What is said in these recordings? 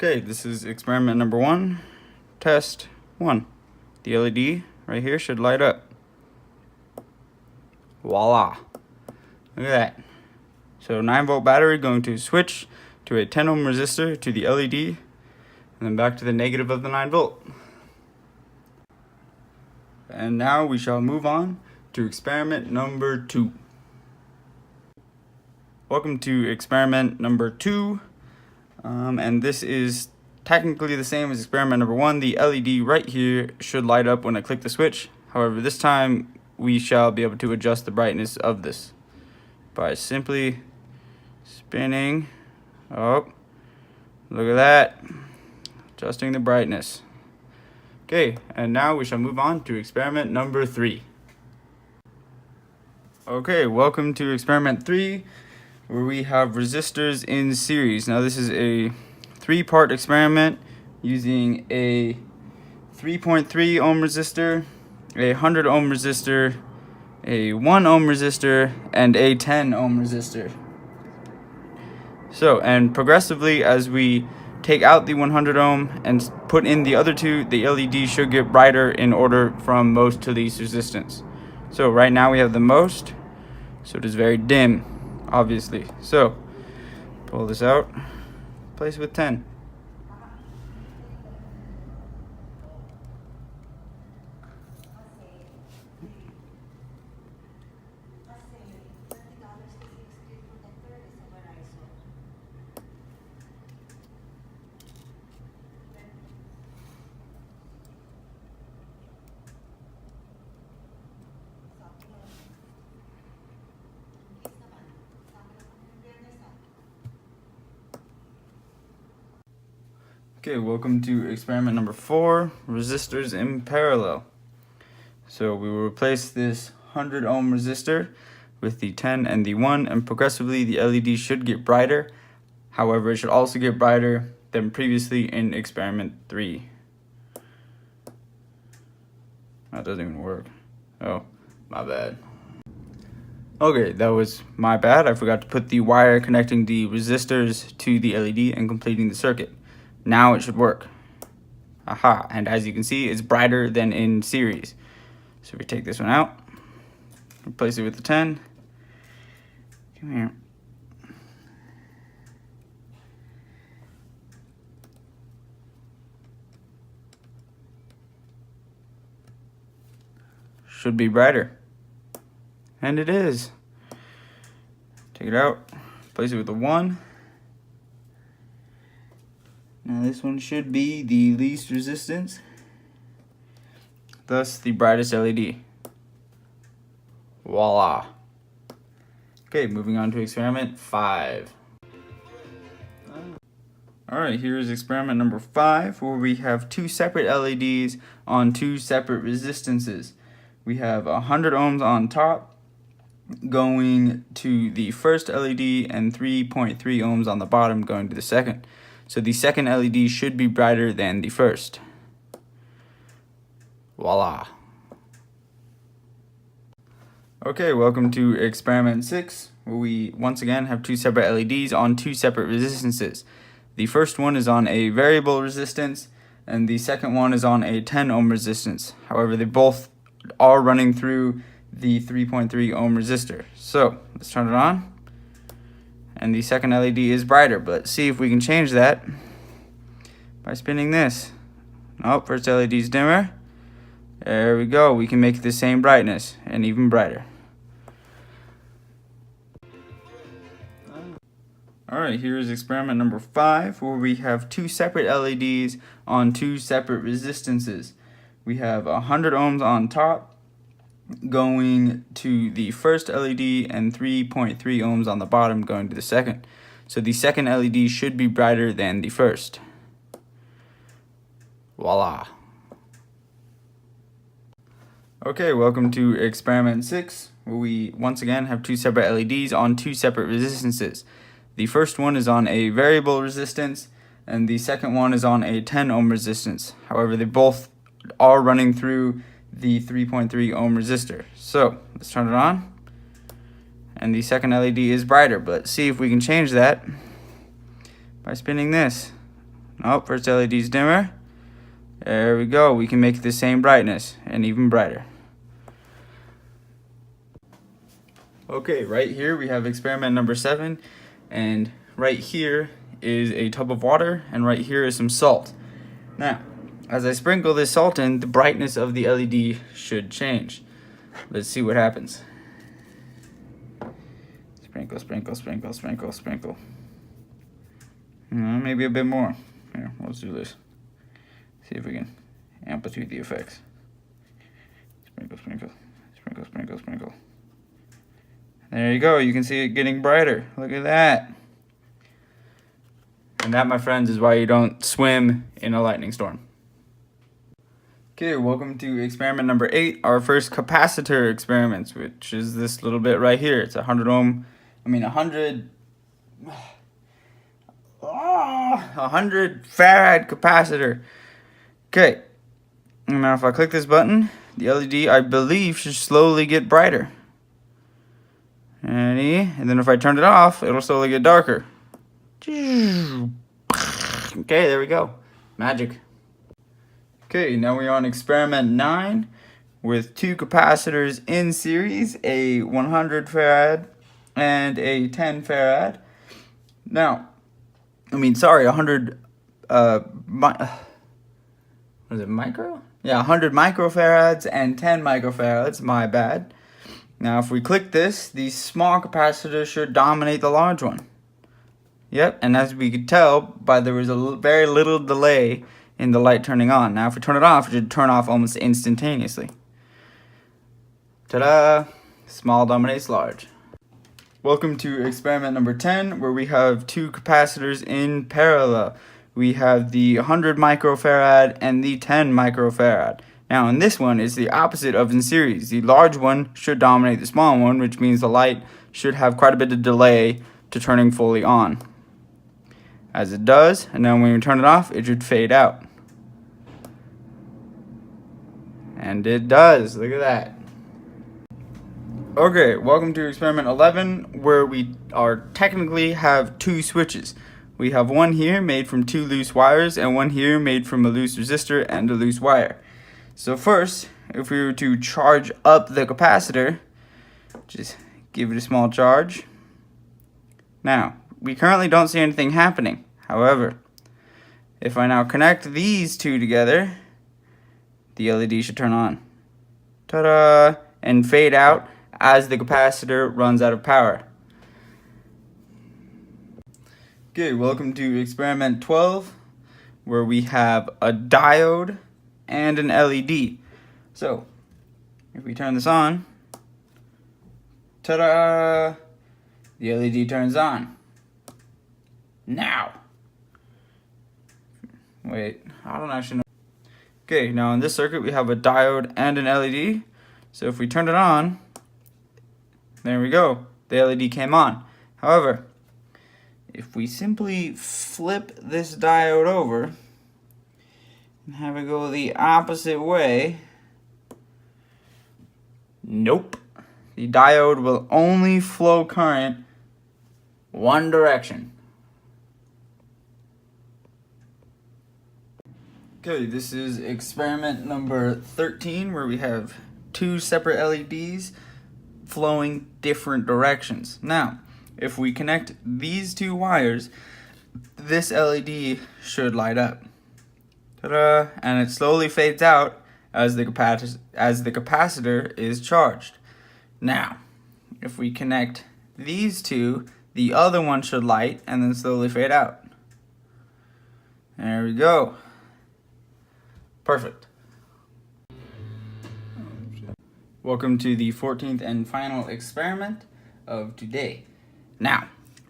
Okay, this is experiment number 1, test 1. The LED right here should light up. Voila. Look at that. So 9-volt battery going to switch to a 10 ohm resistor to the LED, and then back to the negative of the 9 volt. And now we shall move on to experiment number 2. Welcome to experiment number 2. And this is technically the same as experiment number 1. The LED right here should light up when I click the switch. However, this time we shall be able to adjust the brightness of this by simply spinning. Oh, look at that. Adjusting the brightness. Okay, and now we shall move on to experiment number 3. Okay, welcome to experiment 3, where we have resistors in series. Now this is a 3-part experiment using a 3.3 ohm resistor, a 100 ohm resistor, a 1 ohm resistor, and a 10 ohm resistor. So, and progressively as we take out the 100 ohm and put in the other two, the LED should get brighter in order from most to least resistance. So right now we have the most, so it is very dim, obviously. So pull this out, place with 10. Okay, welcome to experiment number 4, resistors in parallel. So we will replace this 100 ohm resistor with the 10 and the 1, and progressively the LED should get brighter. However, it should also get brighter than previously in experiment 3. That doesn't even work. Oh, my bad. Okay, that was my bad. I forgot to put the wire connecting the resistors to the LED and completing the circuit. Now it should work. Aha, and as you can see, it's brighter than in series. So we take this one out, replace it with the 10. Come here. Should be brighter. And it is. Take it out, place it with the 1. Now this one should be the least resistance, thus the brightest LED. Voila. Okay, moving on to experiment 5. Alright, here's experiment number 5, where we have 2 separate LEDs on 2 separate resistances. We have 100 ohms on top going to the first LED and 3.3 ohms on the bottom going to the second. So the second LED should be brighter than the first. Voila. Okay, welcome to experiment 6, where we once again have 2 separate LEDs on 2 separate resistances. The first one is on a variable resistance, and the second one is on a 10 ohm resistance. However, they both are running through the 3.3 ohm resistor. So let's turn it on. And the second LED is brighter, but let's see if we can change that by spinning this. Oh, first LED is dimmer. There we go. We can make it the same brightness and even brighter. Alright, here's experiment number 5, where we have 2 separate LEDs on 2 separate resistances. We have 100 ohms on top going to the first LED and 3.3 ohms on the bottom going to the second. So the second LED should be brighter than the first. Voila. Okay, welcome to experiment 6, where we once again have 2 separate LEDs on 2 separate resistances. The first one is on a variable resistance, and the second one is on a 10 ohm resistance. However, they both are running through the 3.3 ohm resistor. So let's turn it on, and the second LED is brighter, but let's see if we can change that by spinning this. Nope, first LED's dimmer. There we go. We can make it the same brightness and even brighter. Okay, right here we have experiment number 7, and right here is a tub of water, and right here is some salt. Now, as I sprinkle this salt in, the brightness of the LED should change. Let's see what happens. Sprinkle, sprinkle, sprinkle, sprinkle, sprinkle. Maybe a bit more. Here, let's do this. See if we can amplitude the effects. Sprinkle, sprinkle, sprinkle, sprinkle, sprinkle. There you go. You can see it getting brighter. Look at that. And that, my friends, is why you don't swim in a lightning storm. Okay, welcome to experiment number 8, our first capacitor experiments, which is this little bit right here. It's a 100 farad capacitor. Okay, now if I click this button, the LED, I believe, should slowly get brighter. Ready? And then if I turn it off, it'll slowly get darker. Okay, there we go. Magic. Okay, now we're on experiment 9 with 2 capacitors in series, a 100 farad and a 10 farad. Now, 100 what is it, micro? Yeah, 100 microfarads and 10 microfarads, my bad. Now, if we click this, the small capacitor should dominate the large one. Yep, and as we could tell, there was a very little delay in the light turning on. Now, if we turn it off, it should turn off almost instantaneously. Ta-da! Small dominates large. Welcome to experiment number 10, where we have 2 capacitors in parallel. We have the 100 microfarad and the 10 microfarad. Now, in this one, it's the opposite of in series. The large one should dominate the small one, which means the light should have quite a bit of delay to turning fully on. As it does, and then when we turn it off, it should fade out. And it does. Look at that. Okay, welcome to experiment 11, where we technically have 2 switches. We have one here made from 2 loose wires and one here made from a loose resistor and a loose wire. So first, if we were to charge up the capacitor, just give it a small charge. Now, we currently don't see anything happening. However, if I now connect these 2 together, the LED should turn on. Ta-da! And fade out as the capacitor runs out of power. Okay, welcome to experiment 12, where we have a diode and an LED. So, if we turn this on, ta-da! The LED turns on. Now! Wait, I don't actually know. Okay, now in this circuit we have a diode and an LED. So if we turn it on, there we go. The LED came on. However, if we simply flip this diode over and have it go the opposite way, nope. The diode will only flow current one direction. Okay, this is experiment number 13, where we have 2 separate LEDs flowing different directions. Now, if we connect these 2 wires, this LED should light up. Ta-da! And it slowly fades out as the capacitor is charged. Now, if we connect these 2, the other one should light and then slowly fade out. There we go. Perfect. Welcome to the 14th and final experiment of today. Now,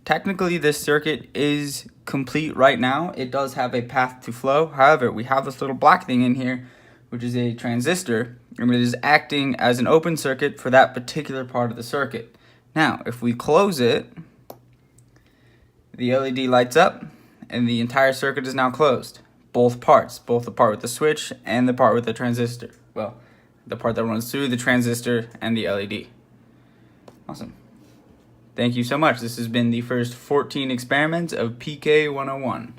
technically this circuit is complete right now. It does have a path to flow. However, we have this little black thing in here, which is a transistor, and it is acting as an open circuit for that particular part of the circuit. Now, if we close it, the LED lights up and the entire circuit is now closed. Both parts, both the part with the switch and the part with the transistor. Well, the part that runs through the transistor and the LED. Awesome. Thank you so much. This has been the first 14 experiments of PK 101.